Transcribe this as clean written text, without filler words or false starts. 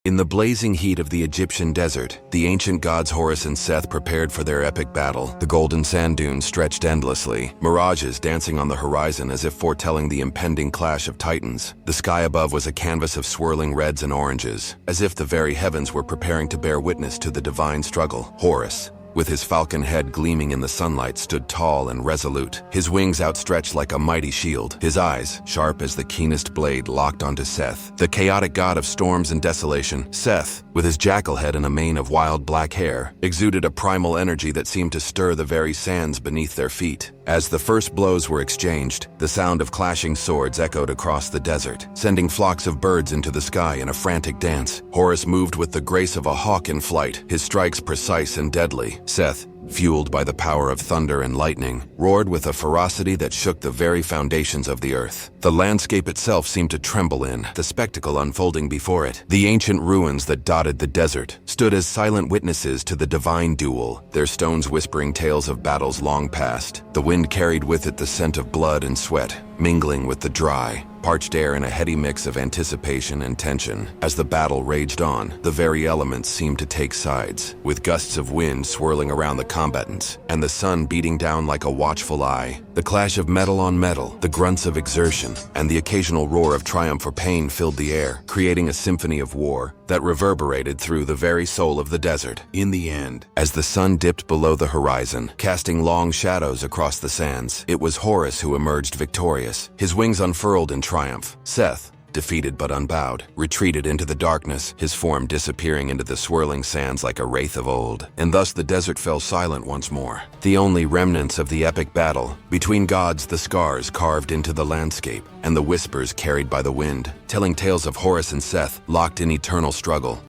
In the blazing heat of the Egyptian desert, the ancient gods Horus and Seth prepared for their epic battle. The golden sand dunes stretched endlessly, mirages dancing on the horizon as if foretelling the impending clash of titans. The sky above was a canvas of swirling reds and oranges, as if the very heavens were preparing to bear witness to the divine struggle. Horus, with his falcon head gleaming in the sunlight, stood tall and resolute, his wings outstretched like a mighty shield. His eyes, sharp as the keenest blade, locked onto Seth, the chaotic god of storms and desolation. Seth, with his jackal head and a mane of wild black hair, exuded a primal energy that seemed to stir the very sands beneath their feet. As the first blows were exchanged, the sound of clashing swords echoed across the desert, sending flocks of birds into the sky in a frantic dance. Horus moved with the grace of a hawk in flight, his strikes precise and deadly. Seth, fueled by the power of thunder and lightning, roared with a ferocity that shook the very foundations of the earth. The landscape itself seemed to tremble in the spectacle unfolding before it. The ancient ruins that dotted the desert stood as silent witnesses to the divine duel, their stones whispering tales of battles long past. The wind carried with it the scent of blood and sweat, mingling with the dry, parched air in a heady mix of anticipation and tension. As the battle raged on, the very elements seemed to take sides, with gusts of wind swirling around the combatants, and the sun beating down like a watchful eye. The clash of metal on metal, the grunts of exertion, and the occasional roar of triumph or pain filled the air, creating a symphony of war that reverberated through the very soul of the desert. In the end, as the sun dipped below the horizon, casting long shadows across the sands, it was Horus who emerged victorious, his wings unfurled in triumph. Seth, defeated but unbowed, retreated into the darkness, his form disappearing into the swirling sands like a wraith of old. And thus the desert fell silent once more, the only remnants of the epic battle. Between gods, the scars carved into the landscape, and the whispers carried by the wind, telling tales of Horus and Seth locked in eternal struggle.